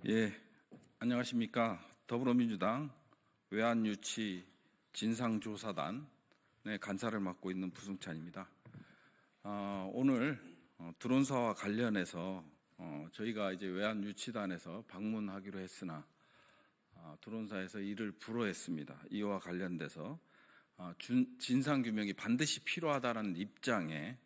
예, 안녕하십니까. 더불어민주당 외환유치 진상조사단의 간사를 맡고 있는 부승찬입니다. 오늘 드론사와 관련해서 저희가 이제 외환유치단에서 방문하기로 했으나 드론사에서 이를 불허했습니다. 이와 관련돼서 진상규명이 반드시 필요하다는 입장에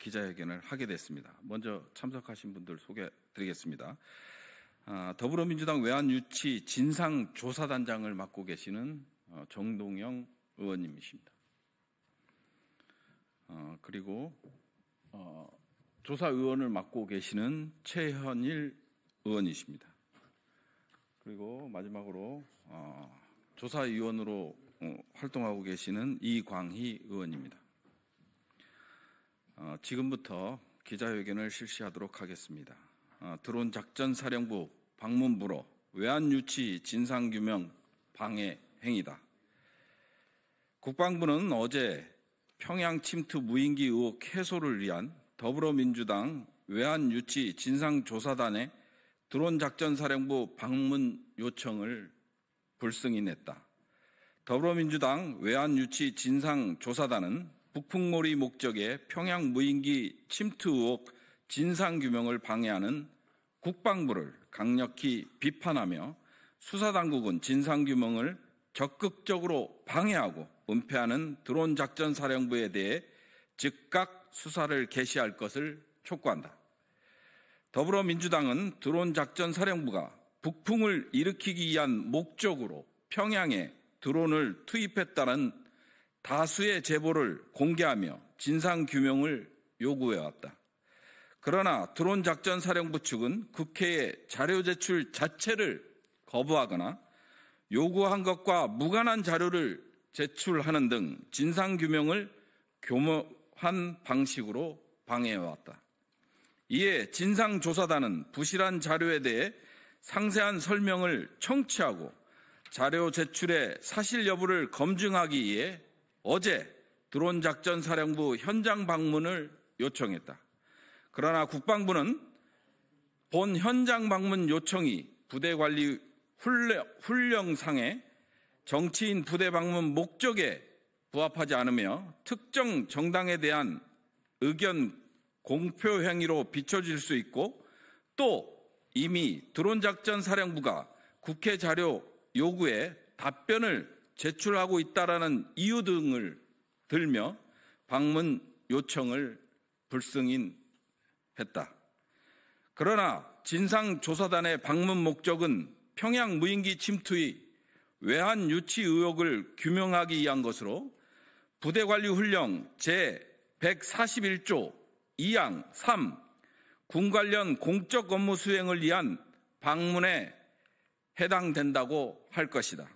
기자회견을 하게 됐습니다. 먼저 참석하신 분들 소개드리겠습니다. 더불어민주당 외환유치 진상조사단장을 맡고 계시는 정동영 의원님이십니다. 그리고 조사의원을 맡고 계시는 최현일 의원이십니다. 그리고 마지막으로 조사위원으로 활동하고 계시는 이광희 의원입니다. 지금부터 기자회견을 실시하도록 하겠습니다. 드론작전사령부 방문부로 외환유치 진상규명 방해 행위다. 국방부는 어제 평양 침투 무인기 의혹 해소를 위한 더불어민주당 외환유치 진상조사단의 드론작전사령부 방문 요청을 불승인했다. 더불어민주당 외환유치 진상조사단은 북풍몰이 목적의 평양 무인기 침투 의혹 진상규명을 방해하는 국방부를 강력히 비판하며 수사당국은 진상규명을 적극적으로 방해하고 은폐하는 드론작전사령부에 대해 즉각 수사를 개시할 것을 촉구한다. 더불어민주당은 드론작전사령부가 북풍을 일으키기 위한 목적으로 평양에 드론을 투입했다는 다수의 제보를 공개하며 진상규명을 요구해왔다. 그러나 드론작전사령부 측은 국회에 자료 제출 자체를 거부하거나 요구한 것과 무관한 자료를 제출하는 등 진상규명을 교묘한 방식으로 방해해왔다. 이에 진상조사단은 부실한 자료에 대해 상세한 설명을 청취하고 자료 제출의 사실 여부를 검증하기 위해 어제 드론작전사령부 현장 방문을 요청했다. 그러나 국방부는 본 현장 방문 요청이 부대관리 훈령상의 정치인 부대 방문 목적에 부합하지 않으며 특정 정당에 대한 의견 공표 행위로 비춰질 수 있고 또 이미 드론작전사령부가 국회 자료 요구에 답변을 제출하고 있다라는 이유 등을 들며 방문 요청을 불승인했다. 그러나 진상조사단의 방문 목적은 평양 무인기 침투의 외환유치 의혹을 규명하기 위한 것으로 부대관리훈령 제141조 2항 3 군 관련 공적 업무 수행을 위한 방문에 해당된다고 할 것이다.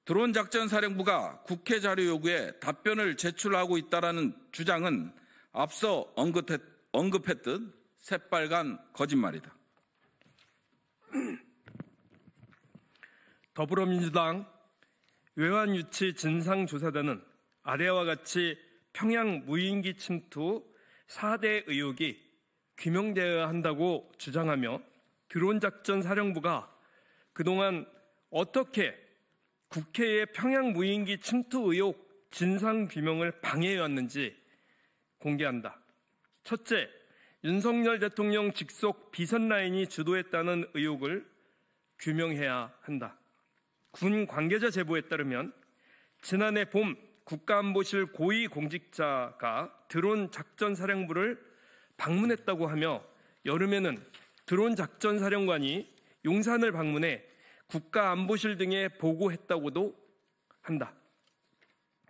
드론작전사령부가 국회 자료 요구에 답변을 제출하고 있다는 주장은 앞서 언급했듯 새빨간 거짓말이다. 더불어민주당 외환유치 진상조사단은 아래와 같이 평양 무인기 침투 4대 의혹이 규명되어야 한다고 주장하며 드론작전사령부가 그동안 어떻게 국회의 평양 무인기 침투 의혹 진상규명을 방해해왔는지 공개한다. 첫째, 윤석열 대통령 직속 비선라인이 주도했다는 의혹을 규명해야 한다. 군 관계자 제보에 따르면 지난해 봄 국가안보실 고위공직자가 드론작전사령부를 방문했다고 하며 여름에는 드론작전사령관이 용산을 방문해 국가안보실 등에 보고했다고도 한다.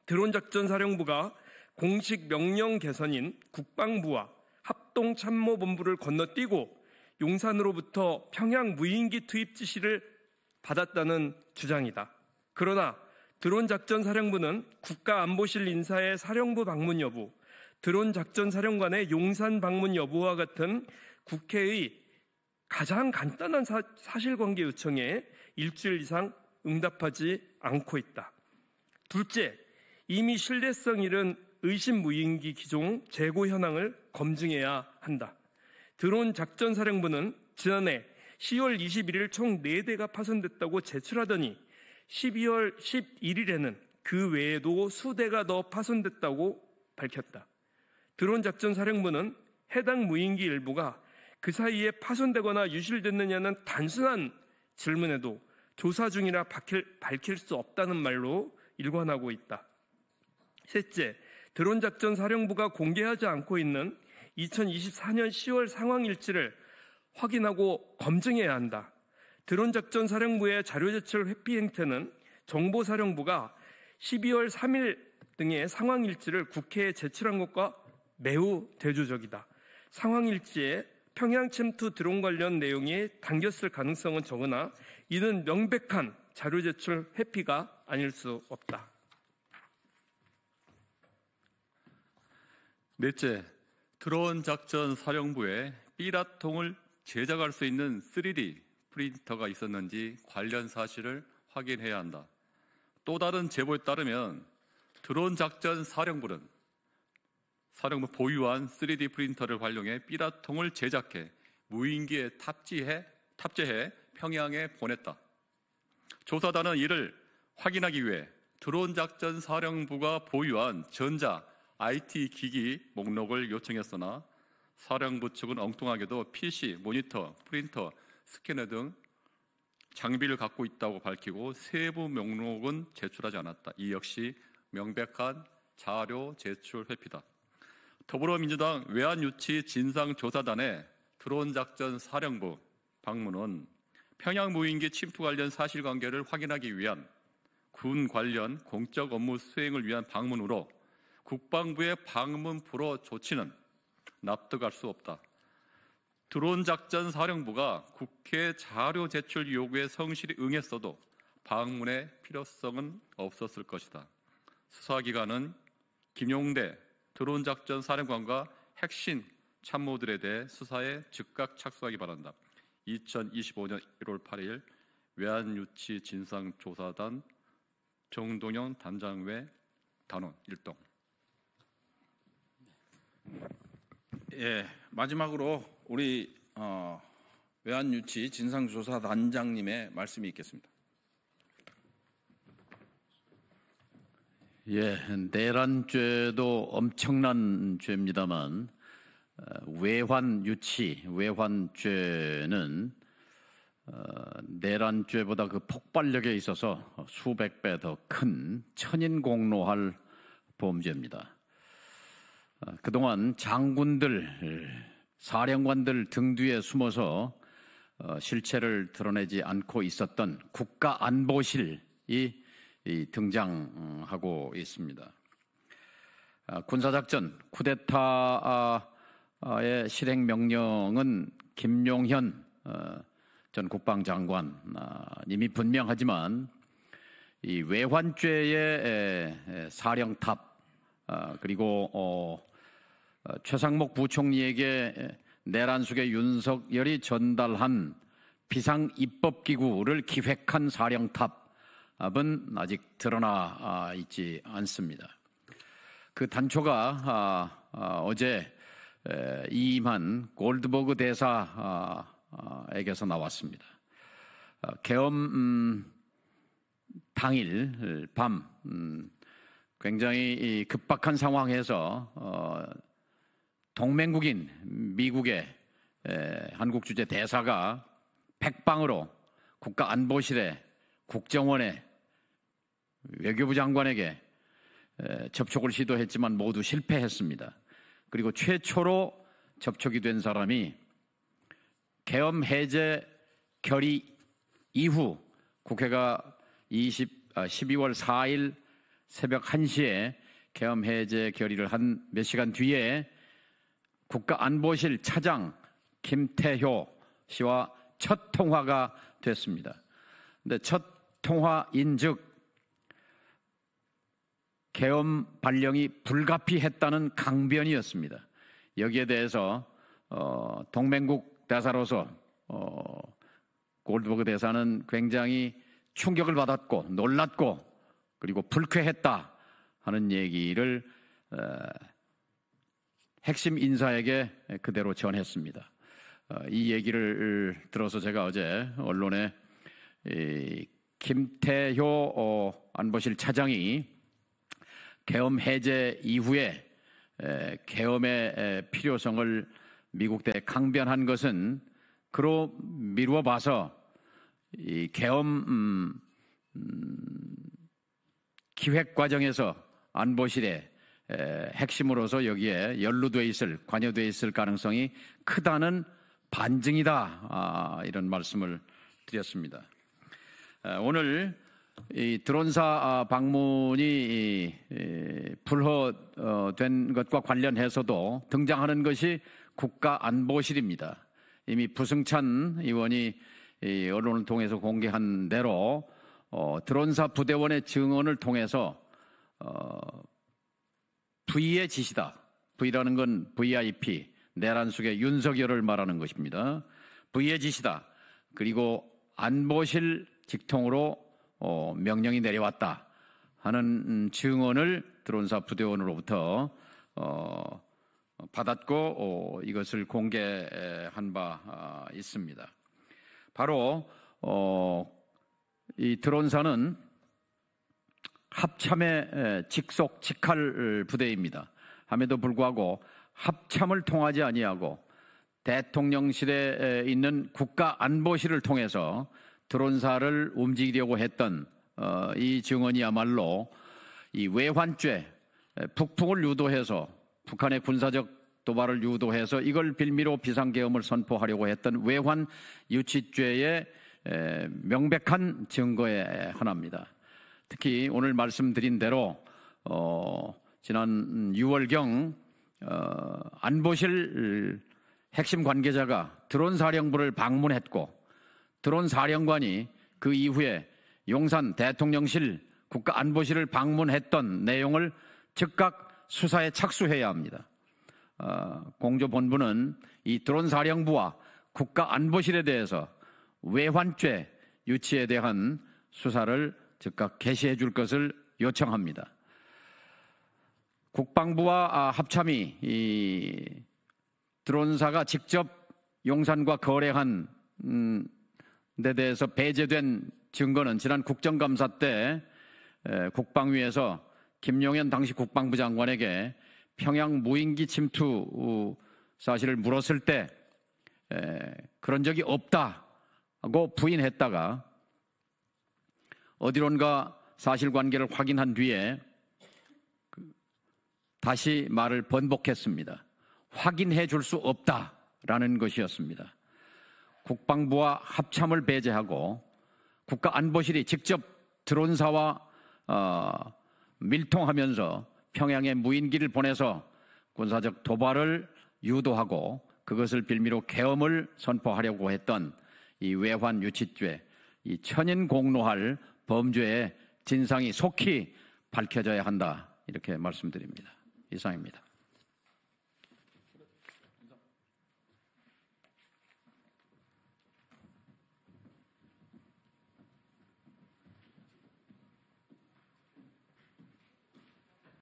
드론작전사령부가 공식 명령 개선인 국방부와 합동참모본부를 건너뛰고 용산으로부터 평양 무인기 투입 지시를 받았다는 주장이다. 그러나 드론작전사령부는 국가안보실 인사의 사령부 방문 여부, 드론작전사령관의 용산 방문 여부와 같은 국회의 가장 간단한 사실관계 요청에 일주일 이상 응답하지 않고 있다. 둘째, 이미 신뢰성 잃은 의심 무인기 기종 재고 현황을 검증해야 한다. 드론작전사령부는 지난해 10월 21일 총 4대가 파손됐다고 제출하더니 12월 11일에는 그 외에도 수대가 더 파손됐다고 밝혔다. 드론작전사령부는 해당 무인기 일부가 그 사이에 파손되거나 유실됐느냐는 단순한 질문에도 조사 중이라 밝힐 수 없다는 말로 일관하고 있다. 셋째, 드론작전사령부가 공개하지 않고 있는 2024년 10월 상황일지를 확인하고 검증해야 한다. 드론작전사령부의 자료제출 회피 행태는 정보사령부가 12월 3일 등의 상황일지를 국회에 제출한 것과 매우 대조적이다. 상황일지에 평양 침투 드론 관련 내용이 담겼을 가능성은 적으나 이는 명백한 자료제출 회피가 아닐 수 없다. 넷째, 드론 작전 사령부에 삐라통을 제작할 수 있는 3D 프린터가 있었는지 관련 사실을 확인해야 한다. 또 다른 제보에 따르면 드론 작전 사령부 보유한 3D 프린터를 활용해 삐라통을 제작해 무인기에 탑재해 평양에 보냈다. 조사단은 이를 확인하기 위해 드론 작전 사령부가 보유한 전자 IT 기기 목록을 요청했으나 사령부 측은 엉뚱하게도 PC, 모니터, 프린터, 스캐너 등 장비를 갖고 있다고 밝히고 세부 목록은 제출하지 않았다. 이 역시 명백한 자료 제출 회피다. 더불어민주당 외환유치 진상조사단의 드론작전 사령부 방문은 평양 무인기 침투 관련 사실관계를 확인하기 위한 군 관련 공적 업무 수행을 위한 방문으로 국방부의 방문 불허 조치는 납득할 수 없다. 드론작전 사령부가 국회 자료 제출 요구에 성실히 응했어도 방문의 필요성은 없었을 것이다. 수사기관은 김용대 드론작전 사령관과 핵심 참모들에 대해 수사에 즉각 착수하기 바란다. 2025년 1월 8일 외환유치 진상조사단 정동영 단장외 단원 1동. 예, 마지막으로 우리 외환유치 진상조사단장님의 말씀이 있겠습니다. 예, 내란죄도 엄청난 죄입니다만 외환죄는 내란죄보다 그 폭발력에 있어서 수백 배 더 큰 천인공노할 범죄입니다. 그동안 장군들, 사령관들 등 뒤에 숨어서 실체를 드러내지 않고 있었던 국가안보실이 등장하고 있습니다. 군사작전, 쿠데타의 실행 명령은 김용현 전 국방장관님이 분명하지만 이 외환죄의 사령탑 그리고 최상목 부총리에게 내란숙의 윤석열이 전달한 비상입법기구를 기획한 사령탑은 아직 드러나 있지 않습니다. 그 단초가 어제 이임한 골드버그 대사에게서 나왔습니다. 계엄 당일 밤 굉장히 급박한 상황에서 동맹국인 미국의 한국 주재 대사가 백방으로 국가안보실에 국정원에 외교부 장관에게 접촉을 시도했지만 모두 실패했습니다. 그리고 최초로 접촉이 된 사람이 계엄 해제 결의 이후 국회가 12월 4일 새벽 1시에 계엄 해제 결의를 한 몇 시간 뒤에 국가안보실 차장 김태효 씨와 첫 통화가 됐습니다. 근데 첫 통화인즉 계엄 발령이 불가피했다는 강변이었습니다. 여기에 대해서 동맹국 대사로서 골드버그 대사는 굉장히 충격을 받았고 놀랐고 그리고 불쾌했다 하는 얘기를 핵심 인사에게 그대로 전했습니다. 이 얘기를 들어서 제가 어제 언론에 김태효 안보실 차장이 계엄 해제 이후에 계엄의 필요성을 미국 대 강변한 것은 그로 미루어 봐서 이 계엄 기획 과정에서 안보실의 핵심으로서 여기에 연루돼 있을, 관여돼 있을 가능성이 크다는 반증이다. 이런 말씀을 드렸습니다. 오늘 이 드론사 방문이 불허된 것과 관련해서도 등장하는 것이 국가안보실입니다. 이미 부승찬 의원이 언론을 통해서 공개한 대로 드론사 부대원의 증언을 통해서 V의 지시다. V라는 건 VIP, 내란 속의 윤석열을 말하는 것입니다. V의 지시다. 그리고 안보실 직통으로 명령이 내려왔다 하는 증언을 드론사 부대원으로부터 받았고 이것을 공개한 바 있습니다. 바로 이 드론사는 합참의 직속 직할 부대입니다. 함에도 불구하고 합참을 통하지 아니하고 대통령실에 있는 국가안보실을 통해서 드론사를 움직이려고 했던 이 증언이야말로 이 외환죄, 북풍을 유도해서 북한의 군사적 도발을 유도해서 이걸 빌미로 비상계엄을 선포하려고 했던 외환 유치죄의 명백한 증거의 하나입니다. 특히 오늘 말씀드린 대로 지난 6월경 안보실 핵심 관계자가 드론사령부를 방문했고 드론사령관이 그 이후에 용산 대통령실 국가안보실을 방문했던 내용을 즉각 수사에 착수해야 합니다. 공조본부는 이 드론사령부와 국가안보실에 대해서 외환죄 유치에 대한 수사를 즉각 개시해 줄 것을 요청합니다. 국방부와 합참이 이 드론사가 직접 용산과 거래한 데 대해서 배제된 증거는 지난 국정감사 때 국방위에서 김용현 당시 국방부 장관에게 평양 무인기 침투 사실을 물었을 때 그런 적이 없다고 부인했다가 어디론가 사실관계를 확인한 뒤에 다시 말을 번복했습니다. 확인해 줄 수 없다라는 것이었습니다. 국방부와 합참을 배제하고 국가안보실이 직접 드론사와 밀통하면서 평양에 무인기를 보내서 군사적 도발을 유도하고 그것을 빌미로 계엄을 선포하려고 했던 이 외환 유치죄, 이 천인공노할 범죄의 진상이 속히 밝혀져야 한다. 이렇게 말씀드립니다. 이상입니다.